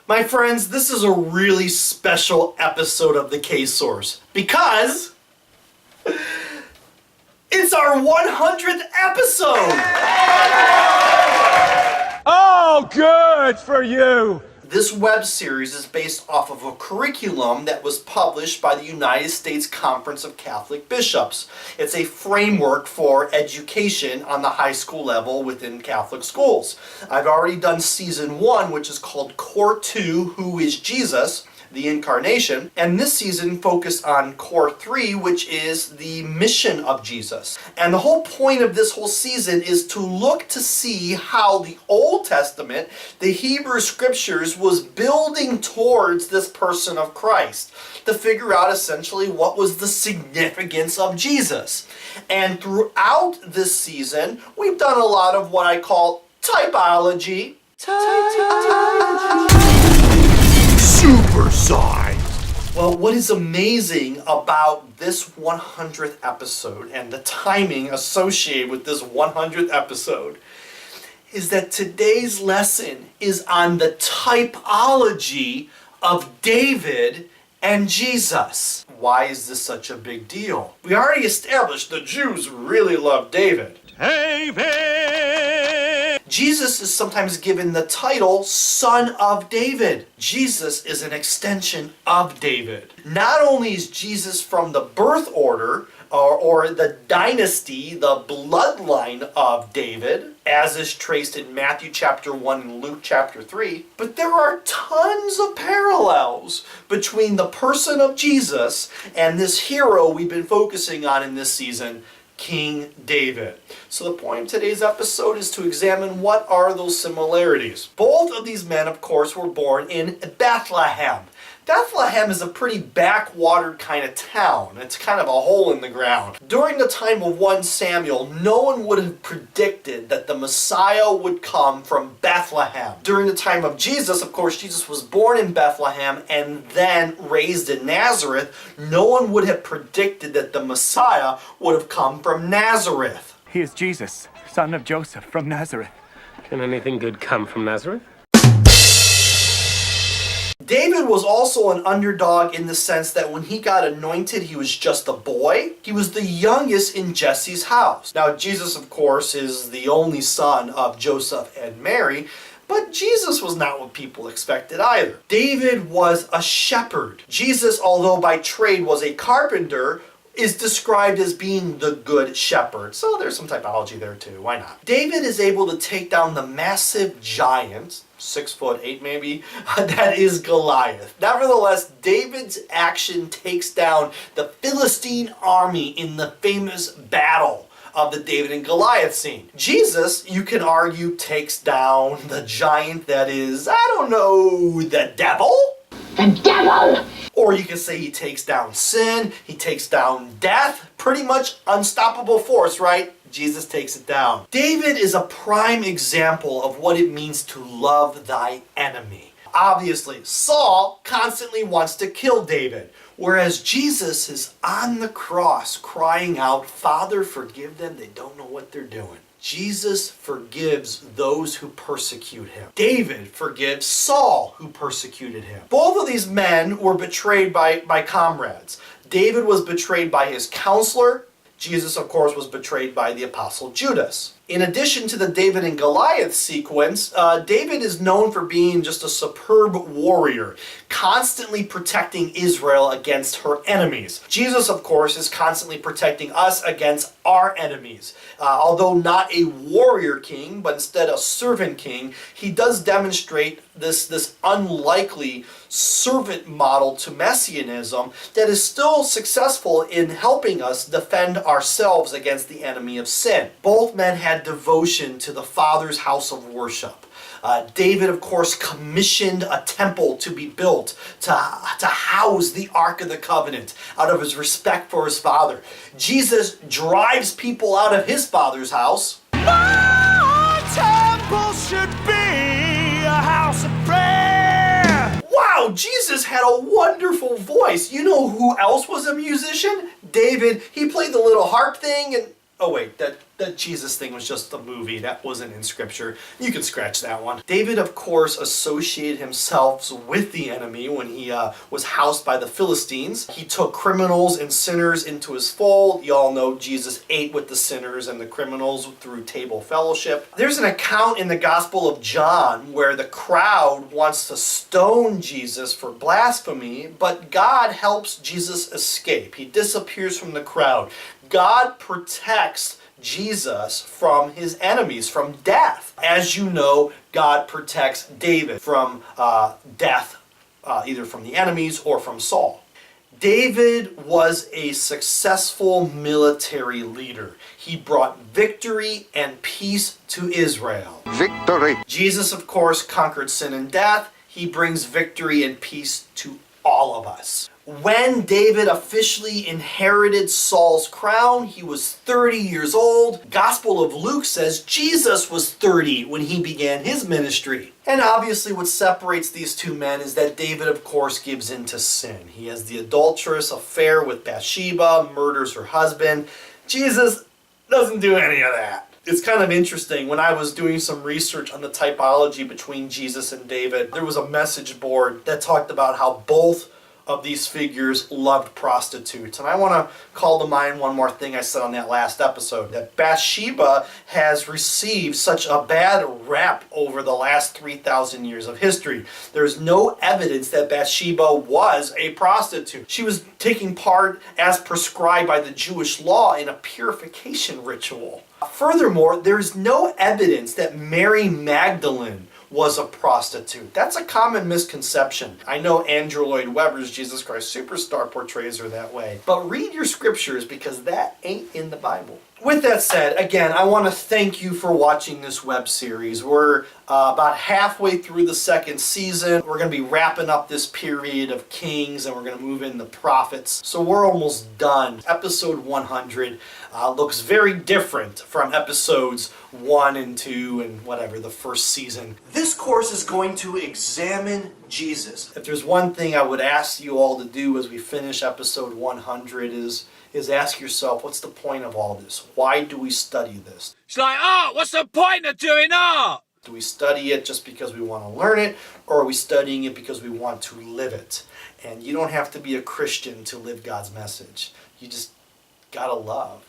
My friends, this is a really special episode of the K-Source because it's our 100th episode! Oh, good for you! This web series is based off of a curriculum that was published by the United States Conference of Catholic Bishops. It's a framework for education on the high school level within Catholic schools. I've already done season 1, which is called Core 2, Who is Jesus? The Incarnation, and this season focused on Core 3, which is the mission of Jesus. And the whole point of this whole season is to look to see how the Old Testament, the Hebrew Scriptures, was building towards this person of Christ, to figure out essentially what was the significance of Jesus. And throughout this season, we've done a lot of what I call typology. Supersized. Well, what is amazing about this 100th episode and the timing associated with this 100th episode is that today's lesson is on the typology of David and Jesus. Why is this such a big deal? We already established the Jews really love David. Jesus is sometimes given the title Son of David. Jesus is an extension of David. Not only is Jesus from the birth order or the dynasty, the bloodline of David, as is traced in Matthew chapter 1 and Luke chapter 3, but there are tons of parallels between the person of Jesus and this hero we've been focusing on in this season, King David. So the point of today's episode is to examine what are those similarities. Both of these men, of course, were born in Bethlehem. Bethlehem is a pretty backwatered kind of town. It's kind of a hole in the ground. During the time of 1 Samuel, no one would have predicted that the Messiah would come from Bethlehem. During the time of Jesus, of course, Jesus was born in Bethlehem and then raised in Nazareth. No one would have predicted that the Messiah would have come from Nazareth. He is Jesus, son of Joseph from Nazareth. Can anything good come from Nazareth? David was also an underdog in the sense that when he got anointed, he was just a boy. He was the youngest in Jesse's house. Now, Jesus, of course, is the only son of Joseph and Mary, but Jesus was not what people expected either. David was a shepherd. Jesus, although by trade was a carpenter, is described as being the good shepherd. So there's some typology there too, why not? David is able to take down the massive giant, 6'8" maybe, that is Goliath. Nevertheless, David's action takes down the Philistine army in the famous battle of the David and Goliath scene. Jesus, you can argue, takes down the giant that is, I don't know, the devil? The devil! Or you can say he takes down sin, he takes down death, pretty much unstoppable force, right? Jesus takes it down. David is a prime example of what it means to love thy enemy. Obviously, Saul constantly wants to kill David, whereas Jesus is on the cross crying out, Father, forgive them, they don't know what they're doing. Jesus forgives those who persecute him. David forgives Saul who persecuted him. Both of these men were betrayed by comrades. David was betrayed by his counselor. Jesus, of course, was betrayed by the apostle Judas. In addition to the David and Goliath sequence, David is known for being just a superb warrior, constantly protecting Israel against her enemies. Jesus, of course, is constantly protecting us against our enemies. Although not a warrior king, but instead a servant king, he does demonstrate this unlikely servant model to messianism that is still successful in helping us defend ourselves against the enemy of sin. Both men had devotion to the Father's house of worship. David, of course, commissioned a temple to be built to house the Ark of the Covenant out of his respect for his father. Jesus drives people out of his father's house. My temple should be a house of prayer. Wow, Jesus had a wonderful voice. You know who else was a musician? David. He played the little harp thing, and Oh wait, that Jesus thing was just a movie. That wasn't in Scripture. You can scratch that one. David, of course, associated himself with the enemy when he was housed by the Philistines. He took criminals and sinners into his fold. You all know Jesus ate with the sinners and the criminals through table fellowship. There's an account in the Gospel of John where the crowd wants to stone Jesus for blasphemy, but God helps Jesus escape. He disappears from the crowd. God protects Jesus from his enemies, from death. As you know, God protects David from death, either from the enemies or from Saul. David was a successful military leader. He brought victory and peace to Israel. Victory. Jesus, of course, conquered sin and death. He brings victory and peace to all of us. When David officially inherited Saul's crown, he was 30 years old. Gospel of Luke says Jesus was 30 when he began his ministry. And obviously what separates these two men is that David, of course, gives in to sin. He has the adulterous affair with Bathsheba, murders her husband. Jesus doesn't do any of that. It's kind of interesting. When I was doing some research on the typology between Jesus and David, there was a message board that talked about how both of these figures loved prostitutes. And I want to call to mind one more thing I said on that last episode, that Bathsheba has received such a bad rap over the last 3,000 years of history. There's no evidence that Bathsheba was a prostitute. She was taking part as prescribed by the Jewish law in a purification ritual. Furthermore, there's no evidence that Mary Magdalene was a prostitute. That's a common misconception. I know Andrew Lloyd Webber's Jesus Christ Superstar portrays her that way. But read your scriptures because that ain't in the Bible. With that said, again, I want to thank you for watching this web series. We're about halfway through the second season. We're going to be wrapping up this period of kings and we're going to move into prophets. So we're almost done. Episode 100 looks very different from episodes 1 and 2 and whatever, the first season. This course is going to examine Jesus. If there's one thing I would ask you all to do as we finish episode 100 is ask yourself, what's the point of all this? Why do we study this? It's like art. What's the point of doing art? Do we study it just because we want to learn it, or are we studying it because we want to live it? And you don't have to be a Christian to live God's message. You just gotta love.